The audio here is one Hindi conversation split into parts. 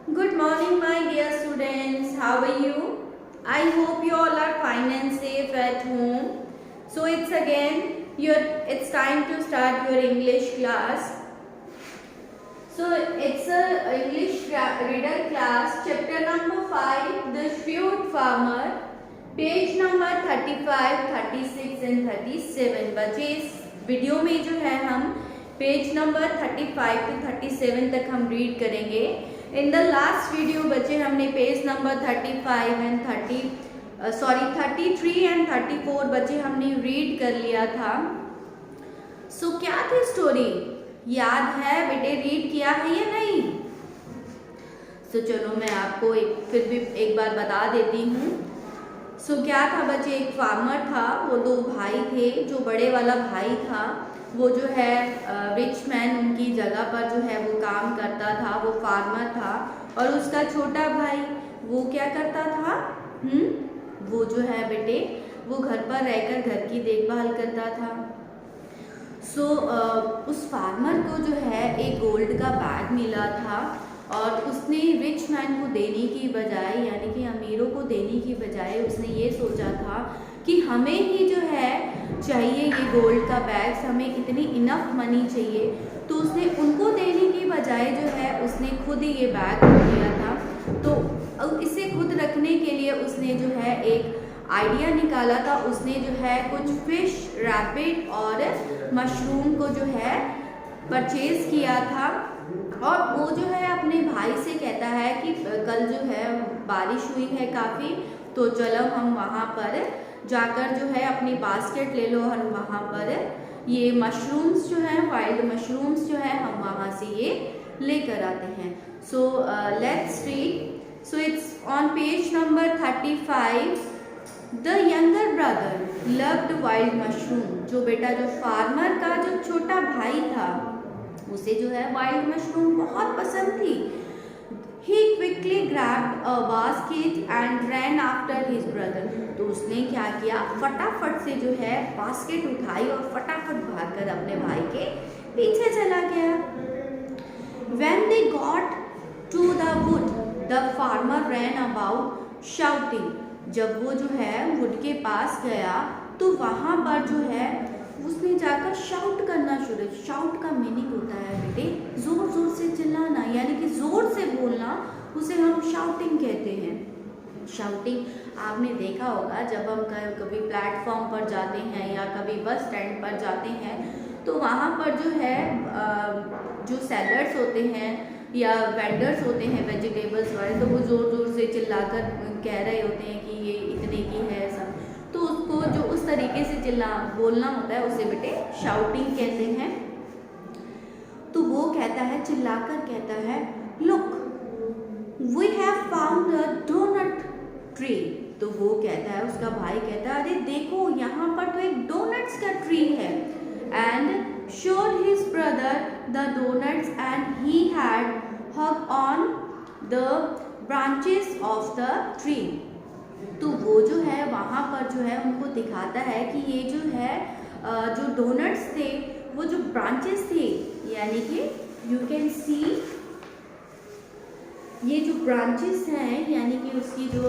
Good morning, my dear students. How are you? I hope you all are fine and safe at home. So it's time to start your English class. So it's a English reader class, chapter number 5, The Shrewd Farmer, page number 35, 36 and 37। बच्चे इस वीडियो में जो है हम पेज नंबर 35 to 37 तक हम रीड करेंगे। इन द लास्ट वीडियो बच्चे हमने पेज नंबर 35 एंड 33 एंड 34 बच्चे हमने रीड कर लिया था। सो क्या थी स्टोरी, याद है बेटे? रीड किया है या नहीं? चलो मैं आपको फिर भी एक बार बता देती हूँ। क्या था बच्चे, एक फार्मर था, वो दो भाई थे। जो बड़े वाला भाई था वो जो है रिच मैन उनकी जगह पर जो है वो काम करता था, वो फार्मर था। और उसका छोटा भाई वो क्या करता था? वो जो है बेटे वो घर पर रहकर घर की देखभाल करता था। उस फार्मर को जो है एक गोल्ड का बैग मिला था और उसने रिच मैन को देने की बजाय, यानी कि अमीरों को देने की बजाय उसने ये सोचा था कि हमें ही जो है चाहिए ये गोल्ड का बैग, हमें इतनी इनफ मनी चाहिए। तो उसने उनको देने की बजाय जो है उसने खुद ही ये बैग रख लिया था। तो इसे खुद रखने के लिए उसने जो है एक आइडिया निकाला था। उसने जो है कुछ फिश, रैबिट और मशरूम को जो है परचेज किया था। और वो जो है अपने भाई से कहता है कि कल जो है बारिश हुई है काफ़ी, तो चलो हम वहाँ पर जाकर जो है अपनी बास्केट ले लो और वहाँ पर ये मशरूम्स जो हैं, वाइल्ड मशरूम्स जो है, हम वहाँ से ये लेकर आते हैं। Let's read. It's on page number 35। The younger brother loved wild mushroom. जो बेटा जो फार्मर का जो छोटा भाई था उसे जो है वाइल्ड मशरूम बहुत पसंद थी। He quickly grabbed a basket and ran after his brother। तो उसने क्या किया, फटाफट से जो है बास्केट उठाई और फटाफट भागकर अपने भाई के पीछे चला गया। When they got to the wood, the farmer ran about shouting। जब वो जो है वुड के पास गया तो वहाँ पर जो है उसने जाकर शाउट करना शुरू। शाउट का मीनिंग होता है बेटे जोर जोर से चिल्लाना, यानी कि जोर से बोलना, उसे हम शाउटिंग कहते हैं। शाउटिंग आपने देखा होगा जब हम कभी प्लेटफॉर्म पर जाते हैं या कभी बस स्टैंड पर जाते हैं तो वहाँ पर जो है जो सेलर्स होते हैं या वेंडर्स होते हैं वेजिटेबल्स वाले, तो वो ज़ोर ज़ोर से चिल्लाकर कह रहे होते हैं कि ये इतने की है सब। तो उसको जो उस तरीके से बोलना होता है उसे बेटे शाउटिंग कहते हैं। तो वो कहता है, चिल्लाकर कहता है, look we have found a doughnut tree. तो वो कहता है, उसका भाई कहता है, अरे देखो यहाँ पर तो एक डोनट्स का ट्री है। And showed his brother the doughnuts and he had hug on the branches of the tree. तो वो जो है वहाँ पर जो है उनको दिखाता है कि ये जो है जो डोनट्स थे वो जो ब्रांचेस थे, यानी कि यू कैन सी ये जो ब्रांचेस हैं यानी कि उसकी जो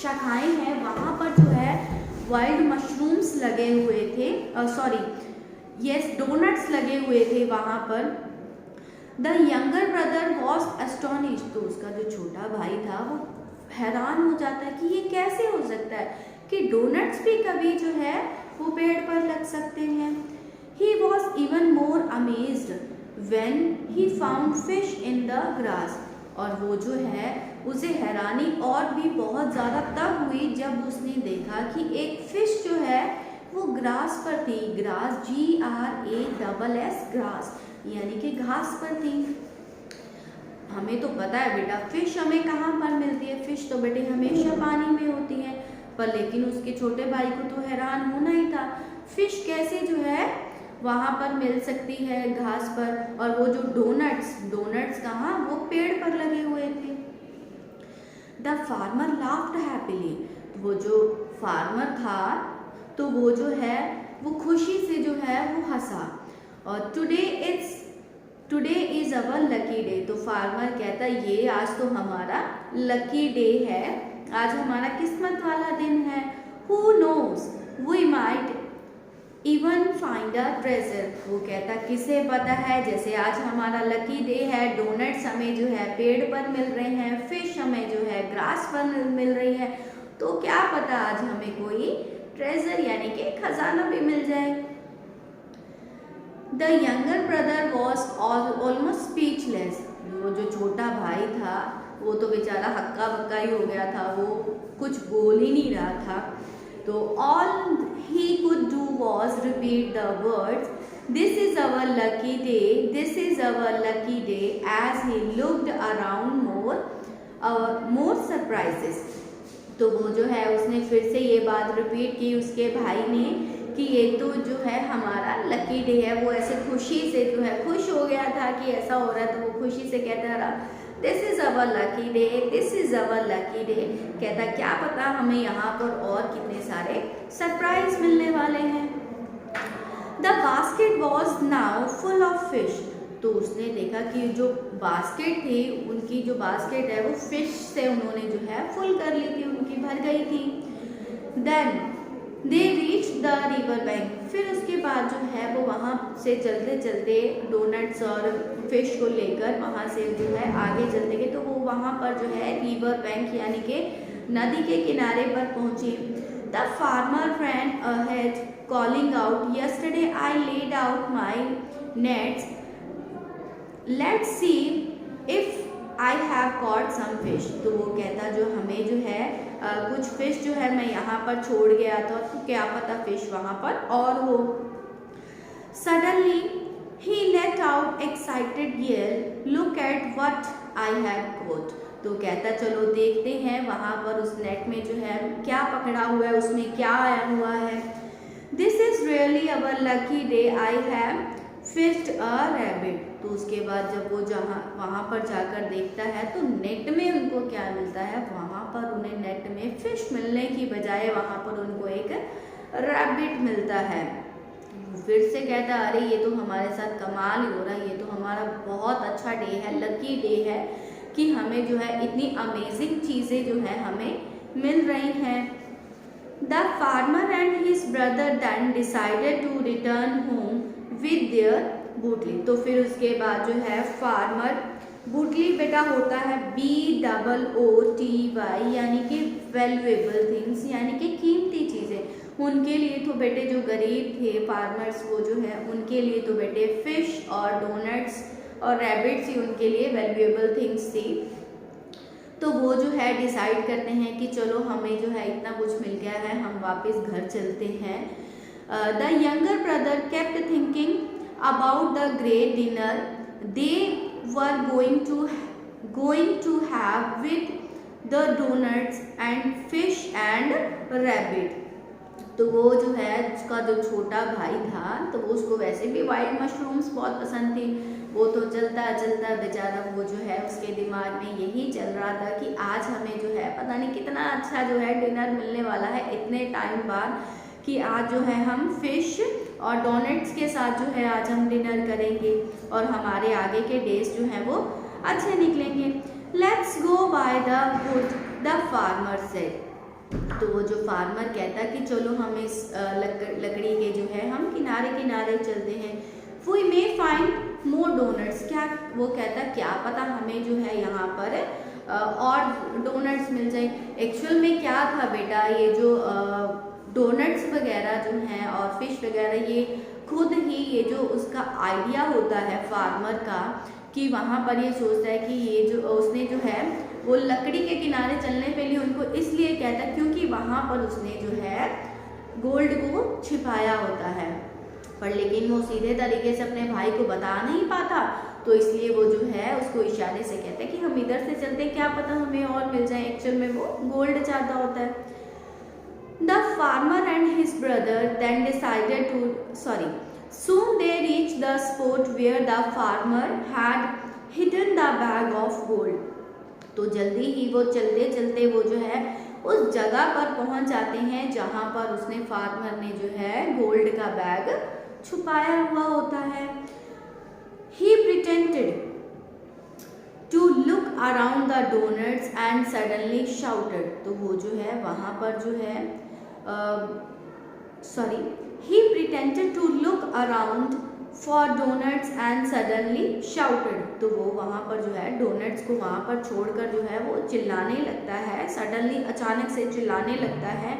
शाखाएं हैं वहाँ पर जो है वाइल्ड मशरूम्स लगे हुए थे, डोनट्स लगे हुए थे वहाँ पर। The younger brother was astonished. तो उसका जो छोटा भाई था वो हैरान हो जाता है कि ये कैसे हो सकता है कि डोनट्स भी कभी जो है वो पेड़ पर लग सकते हैं। He was even more amazed when he found fish in the grass। और वो जो है उसे हैरानी और भी बहुत ज़्यादा तब हुई जब उसने देखा कि एक फिश जो है वो ग्रास पर थी। ग्रास GRASS ग्रास, यानी कि घास पर थी। हमें तो पता है बेटा फिश हमें कहाँ पर मिलती है, फिश तो बेटे हमेशा पानी में होती है, पर लेकिन उसके छोटे भाई को तो हैरान होना ही था, फिश कैसे जो है वहाँ पर मिल सकती है घास पर। और वो जो डोनट्स कहाँ, वो पेड़ पर लगे हुए थे। The farmer laughed happily. वो जो फार्मर था तो वो जो है वो खुशी से जो है वो हंसा। और today it's today is our lucky day. तो फार्मर कहता ये आज तो हमारा लकी डे है, आज हमारा किस्मत वाला दिन है। Who knows we might even find a treasure. वो कहता किसे पता है, जैसे आज हमारा लकी डे है, डोनट्स हमें जो है पेड़ पर मिल रहे हैं, फिश हमें जो है ग्रास पर मिल रही है, तो क्या पता आज हमें कोई ट्रेजर यानी कि खजाना भी मिल जाए। The younger brother was almost speechless. वो जो छोटा भाई था वो तो बेचारा हक्का बक्का ही हो गया था, वो कुछ बोल ही नहीं रहा था। तो all he could do was repeat the words, this is our lucky day, this is our lucky day, as he looked around more surprises। तो वो जो है उसने फिर से ये बात रिपीट की उसके भाई ने कि ये तो जो है हमारा लकी डे है। वो ऐसे खुशी से जो है खुश हो गया था कि ऐसा हो रहा है, तो वो खुशी से कहता रहा this is our lucky day, this is our lucky day. कहता क्या पता हमें यहाँ पर और कितने सारे सरप्राइज मिलने वाले हैं। The basket was now full of fish. तो उसने देखा कि जो बास्केट थी, उनकी जो बास्केट है वो फिश से उन्होंने जो है फुल कर ली थी, उनकी भर गई थी। Then they reach the river bank. फिर उसके बाद जो है वो वहाँ से चलते चलते डोनट्स और फिश को लेकर वहाँ से जो है आगे चलते गए, तो वो वहाँ पर जो है रिवर बैंक यानी कि नदी के किनारे पर पहुँचे। The farmer ran ahead calling out, yesterday I laid out my nets, let's see if I have caught some fish। तो वो कहता जो हमें जो है कुछ फिश जो है मैं यहाँ पर छोड़ गया था, तो क्या पता फिश वहाँ पर और हो। Suddenly he let out excited yell, look at what I have caught। तो कहता चलो देखते हैं वहाँ पर उस नेट में जो है क्या पकड़ा हुआ है, उसमें क्या आया हुआ है। This is really our lucky day, I have fished a rabbit। तो उसके बाद जब वो वहाँ पर जाकर देखता है तो नेट में उनको क्या मिलता है, वहाँ पर उन्हें नेट में फिश मिलने की बजाय वहाँ पर उनको एक रैबिट मिलता है। फिर से कहता अरे ये तो हमारे साथ कमाल ही हो रहा है, ये तो हमारा बहुत अच्छा डे है, लकी डे है कि हमें जो है इतनी अमेजिंग चीज़ें जो है हमें मिल रही हैं। The farmer and his brother then decided to return home with their booty. तो फिर उसके बाद जो है फार्मर, बूटली बेटा होता है BOOTY यानी कि वैल्यूएबल थिंग्स यानी कि कीमती चीज़ें। उनके लिए तो बेटे जो गरीब थे फार्मर्स वो जो है उनके लिए तो बेटे फिश और डोनट्स और रैबिट्स ही उनके लिए वैल्यूएबल थिंग्स थी। तो वो जो है डिसाइड करते हैं कि चलो हमें जो है इतना कुछ मिल गया है, हम वापस घर चलते हैं। The younger brother kept thinking about the great dinner they were going to have with the doughnuts and fish and rabbit. तो वो जो है उसका जो छोटा भाई था तो वो उसको वैसे भी वाइल्ड मशरूम्स बहुत पसंद थी। वो तो चलता चलता बेचारा वो जो है उसके दिमाग में यही चल रहा था कि आज हमें जो है पता नहीं कितना अच्छा जो है डिनर मिलने वाला है इतने टाइम बाद, कि आज जो है हम फिश और डोनट्स के साथ जो है आज हम डिनर करेंगे और हमारे आगे के डेज जो हैं वो अच्छे निकलेंगे। Let's go by the wood the farmer said. तो वो जो फार्मर कहता कि चलो हम इस लकड़ी के जो है हम किनारे किनारे चलते हैं। We may find more doughnuts. क्या वो कहता क्या पता हमें जो है यहाँ पर और डोनट्स मिल जाए। एक्चुअल में क्या था बेटा, ये जो डोनट्स वगैरह जो हैं और फिश वगैरह ये खुद ही ये जो उसका आइडिया होता है फार्मर का कि वहाँ पर ये सोचता है कि ये जो उसने जो है वो लकड़ी के किनारे चलने के लिए उनको इसलिए कहता है क्योंकि वहाँ पर उसने जो है गोल्ड को छिपाया होता है, पर लेकिन वो सीधे तरीके से अपने भाई को बता नहीं पाता, तो इसलिए वो जो है उसको इशारे से कहता है कि हम इधर से चलते हैं, क्या पता हमें और मिल जाए। एक्चुअल में वो गोल्ड चाहता होता है। The farmer and his brother then decided to soon they reached the spot where the farmer had hidden the bag of gold। तो जल्दी ही वो चलते चलते वो जो है उस जगह पर पहुंच जाते हैं जहां पर उसने फार्मर ने जो है गोल्ड का बैग छुपाया हुआ होता है। He pretended to look around the donuts and suddenly shouted. तो वो जो है वहाँ पर जो है he pretended to look around for donuts and suddenly shouted. तो वो वहाँ पर जो है डोनट्स को वहाँ पर छोड़कर जो है वो चिल्लाने लगता है, सडनली अचानक से चिल्लाने लगता है,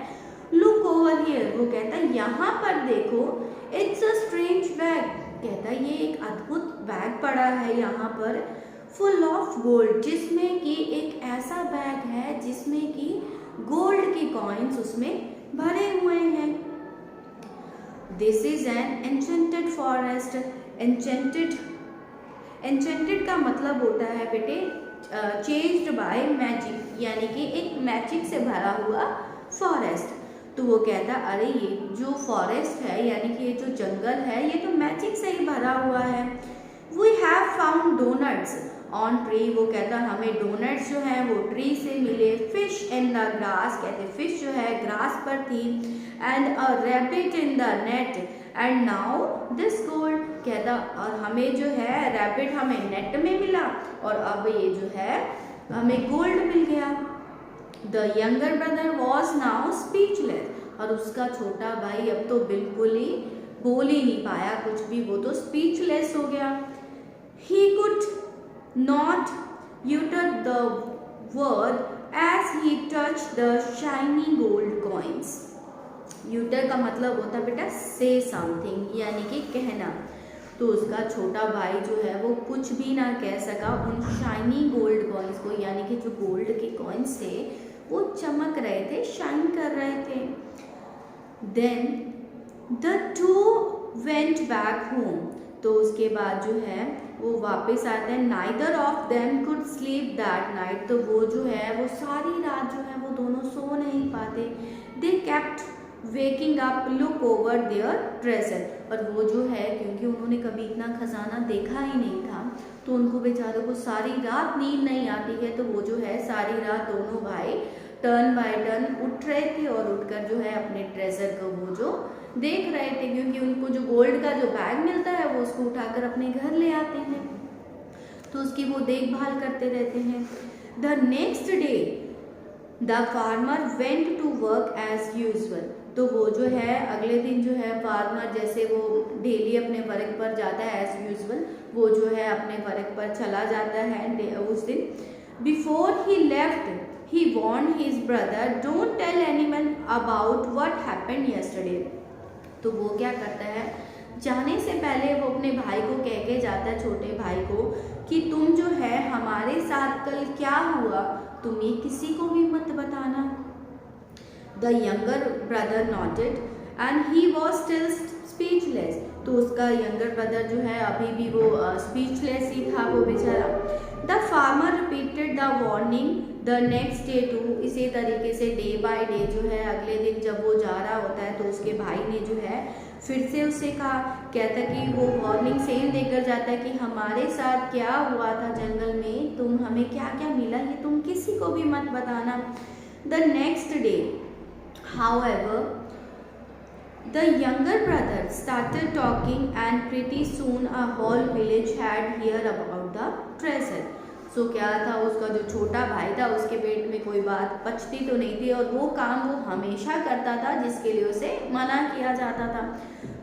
लुक ओवर हियर, वो कहता है यहाँ पर देखो, इट्स अ स्ट्रेंज बैग, कहता है ये एक अद्भुत बैग पड़ा है यहाँ पर, फुल ऑफ गोल्ड, जिसमें कि एक ऐसा बैग है जिसमें कि गोल्ड के कॉइन्स उसमें भरे हुए हैं। This is an enchanted forest. Enchanted का मतलब होता है बेटे चेंज्ड बाय मैजिक, यानी कि एक मैजिक से भरा हुआ फॉरेस्ट। तो वो कहता अरे ये जो फॉरेस्ट है यानी कि ये जो जंगल है ये तो मैजिक से ही भरा हुआ है। We have found doughnuts on tree, वो कहता हमें डोनट्स जो है वो ट्री से मिले, फिश इन द ग्रास, कहते फिश जो है ग्रास पर थी, and a rabbit in the net and now this gold, कहता और हमें जो है रैबिट हमें नेट में मिला और अब ये जो है हमें गोल्ड मिल गया। The younger brother was now speechless, और उसका छोटा भाई अब तो बिल्कुल ही बोल ही नहीं पाया कुछ भी, वो तो स्पीचलेस हो गया। He could not utter the word as he touched the shiny gold coins. utter का मतलब होता है बेटा say something, यानी कि कहना। तो उसका छोटा भाई जो है वो कुछ भी ना कह सका उन शाइनी गोल्ड कॉइन्स को, यानी कि जो गोल्ड के कॉइन्स थे वो चमक रहे थे, शाइन कर रहे थे। Then the two went back home, तो उसके बाद जो है वो वापस आते हैं। Neither of them could sleep that night, तो वो जो है वो सारी रात जो है वो दोनों सो नहीं पाते। They kept waking up look over their treasure, और वो जो है क्योंकि उन्होंने कभी इतना खजाना देखा ही नहीं था तो उनको बेचारों को सारी रात नींद नहीं आती है, तो वो जो है सारी रात दोनों भाई टर्न बाय टर्न उठ रहे थे और उठकर जो है अपने ट्रेजर को वो जो देख रहे थे, क्योंकि उनको जो गोल्ड का जो बैग मिलता है वो उसको उठाकर अपने घर ले आते हैं, तो उसकी वो देखभाल करते रहते हैं। The next day the farmer went to work as usual, तो वो जो है अगले दिन जो है फार्मर जैसे वो डेली अपने वर्क पर जाता है एज यूजुअल, वो जो है अपने वर्क पर चला जाता है उस दिन। Before he left he warned his brother, don't tell anyone about what happened yesterday. तो वो क्या करता है, जाने से पहले वो अपने भाई को कह के जाता है, छोटे भाई को, कि तुम जो है हमारे साथ कल क्या हुआ तुम ये किसी को भी मत बताना। The younger brother noted and he was still speechless, तो उसका यंगर ब्रदर जो है अभी भी वो स्पीचलेस ही था वो बेचारा। The farmer repeated the warning the next day too, इसी तरीके से डे बाय डे जो है अगले दिन जब वो जा रहा होता है तो उसके भाई ने जो है फिर से उससे कहा, कहता कि वो वार्निंग सेम देकर जाता है कि हमारे साथ क्या हुआ था जंगल में, तुम हमें क्या क्या मिला ये तुम किसी को भी मत बताना। The next day however the younger brother started talking and pretty soon a whole village had heard about the treasure. सो क्या था, उसका जो छोटा भाई था उसके पेट में कोई बात पचती तो नहीं थी और वो काम वो हमेशा करता था जिसके लिए उसे मना किया जाता था।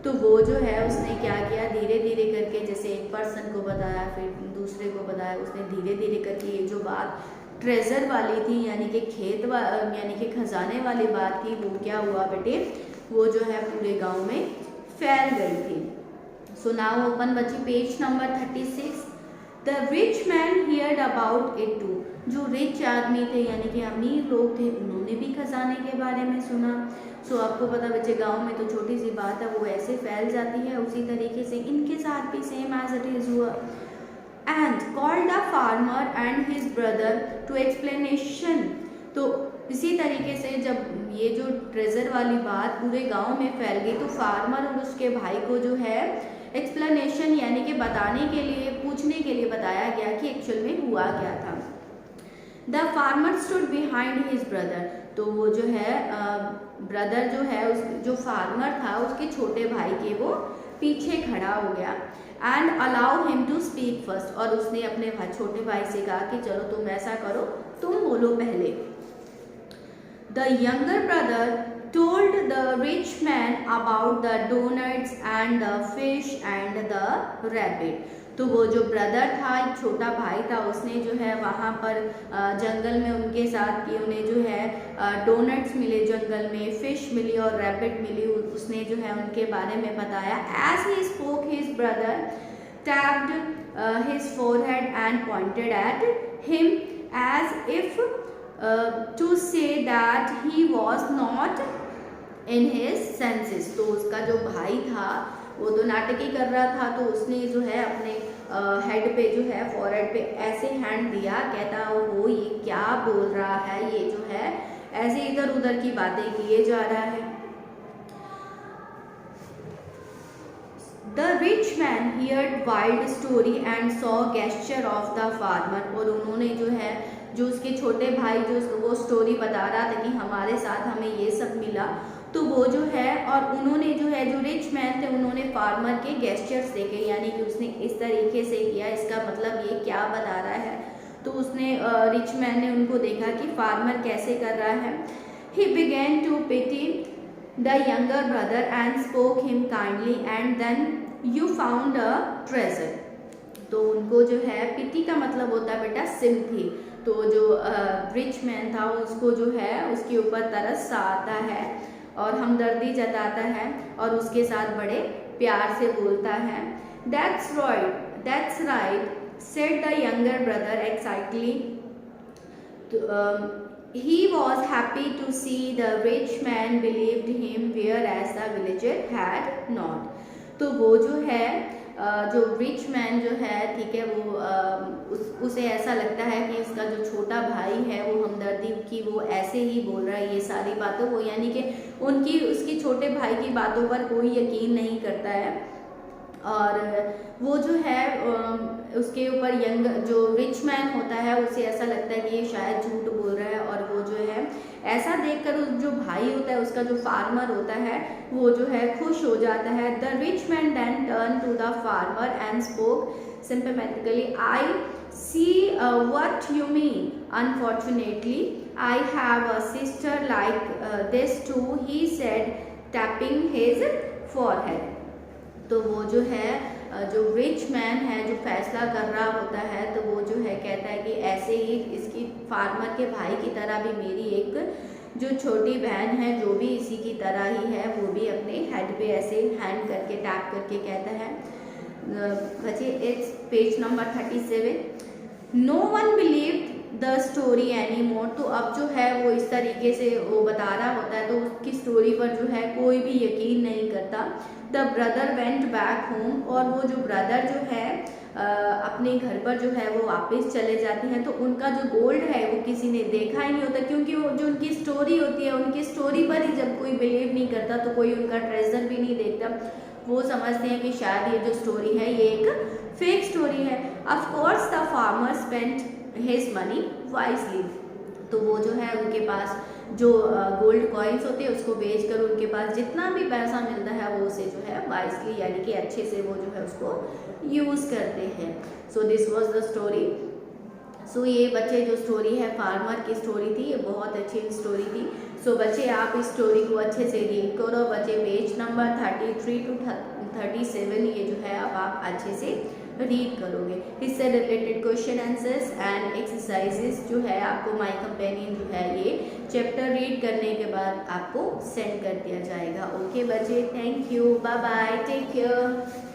तो वो जो है उसने क्या किया, धीरे धीरे करके जैसे एक पर्सन को बताया फिर दूसरे को बताया, उसने धीरे धीरे करके ये जो बात ट्रेजर वाली थी यानी कि खेत यानी कि खजाने वाली बात थी वो क्या हुआ बेटे, वो जो है पूरे गांव में फैल गई थी। सो नाउ ओपन बच्ची page number 36। The rich man heard about it too, जो रिच आदमी थे यानी कि अमीर लोग थे उन्होंने भी खजाने के बारे में सुना। सो आपको पता बच्चे गांव में तो छोटी सी बात है वो ऐसे फैल जाती है, उसी तरीके से इनके साथ भी सेम एज इट इज हुआ। And called the farmer and his brother to explanation, तो इसी तरीके से जब ये जो ट्रेजर वाली बात पूरे गांव में फैल गई तो फार्मर और उसके भाई को जो है एक्सप्लेनेशन यानी कि बताने के लिए पूछने के लिए बताया गया कि एक्चुअल में हुआ क्या था। The farmer stood behind his brother, तो वो जो है ब्रदर जो है उस जो फार्मर था उसके छोटे भाई के वो पीछे खड़ा हो गया। And allow him to speak first, और उसने अपने छोटे भाई से कहा कि चलो तुम ऐसा करो, तुम बोलो पहले। The younger brother told the rich man about the donuts and the fish and the rabbit। तो वो जो ब्रदर था, एक छोटा भाई था, उसने जो है वहाँ पर जंगल में उनके साथ कि उन्हें जो है डोनट्स मिले जंगल में, फिश मिली और रैबिट मिली, उसने जो है उनके बारे में बताया। As he spoke his brother tapped his forehead and pointed at him as if to say that he was not in his senses. तो उसका जो भाई था वो तो नाटक ही कर रहा था, तो उसने जो है अपने हेड पे जो है फॉरहेड पे ऐसे हैंड दिया, कहता वो ये क्या बोल रहा है, ये जो है ऐसे इधर उधर की बातें किए जा रहा है। The rich man heard wild story and saw gesture of the farmer। और उन्होंने जो है, जो उसके छोटे भाई जो वो स्टोरी बता रहा था कि हमारे साथ हमें ये सब मिला, तो वो जो है, और उन्होंने जो है, जो रिच मैन थे, उन्होंने फार्मर के गेस्चर्स देखे, यानी कि उसने इस तरीके से किया, इसका मतलब ये क्या बता रहा है। तो उसने रिच मैन ने उनको देखा कि फार्मर कैसे कर रहा है। He began to pity the younger brother and spoke him kindly and then you found a treasure. तो उनको जो है, पिटी का मतलब होता है बेटा सिंपथी। तो जो रिच मैन था उसको जो है उसके ऊपर तरस सा आता है और हमदर्दी जताता है और उसके साथ बड़े प्यार से बोलता है। That's right, said the younger brother excitedly. He was happy to see the rich man believed him, whereas the villager had not। तो वो जो है, जो रिच मैन जो है, ठीक है, वो उसे ऐसा लगता है कि उसका जो छोटा भाई है वो हमदर्दी की वो ऐसे ही बोल रहा है ये सारी बातों को, यानी कि उसके छोटे भाई की बातों पर कोई यकीन नहीं करता है। और वो जो है उसके ऊपर जो रिच मैन होता है उसे ऐसा लगता है कि ये शायद झूठ बोल रहा है, और वो जो है ऐसा देखकर जो भाई होता है, उसका जो फार्मर होता है, वो जो है खुश हो जाता है। The rich man then turn to the farmer and spoke sympathetically, I see what you mean, unfortunately I have a sister like this too, he said tapping his forehead. तो वो जो है, जो रिच मैन है, जो फैसला कर रहा होता है, तो वो जो है कहता है कि ऐसे ही इसकी फार्मर के भाई की तरह भी मेरी एक जो छोटी बहन है, जो भी इसी की तरह ही है, वो भी अपने हेड पे ऐसे हैंड करके टैप करके कहता है। बच्चे it's page number 37। No one believed the story any more. तो अब जो है वो इस तरीके से वो बता रहा होता है, तो उसकी स्टोरी पर जो है कोई भी यकीन नहीं करता। The brother went back home. और वो जो ब्रदर जो है अपने घर पर जो है वो वापस चले जाते हैं, तो उनका जो गोल्ड है वो किसी ने देखा ही नहीं होता, क्योंकि वो जो उनकी स्टोरी होती है, उनकी स्टोरी पर ही जब कोई बिलीव नहीं करता तो कोई उनका ट्रेजर भी नहीं देखता। वो समझते हैं कि शायद ये जो स्टोरी है ये एक फेक स्टोरी है। Of course the farmer spent his money wisely. तो वो जो है उनके पास जो गोल्ड कॉइन्स होते हैं उसको बेचकर उनके पास जितना भी पैसा मिलता है वो उसे जो है वाइजली, यानी कि अच्छे से वो जो है उसको यूज़ करते हैं। So this was the story. So ये बच्चे जो स्टोरी है फार्मर की स्टोरी थी, ये बहुत अच्छी स्टोरी थी। सो बच्चे आप इस स्टोरी को अच्छे से रीड करो। बच्चे पेज नंबर 33 to 37 ये जो है अब आप अच्छे से रीड करोगे। इससे related question answers and exercises जो है आपको माय कंपेनियन जो है ये चैप्टर रीड करने के बाद आपको सेंड कर दिया जाएगा। ओके बच्चे, thank you, bye bye, take care.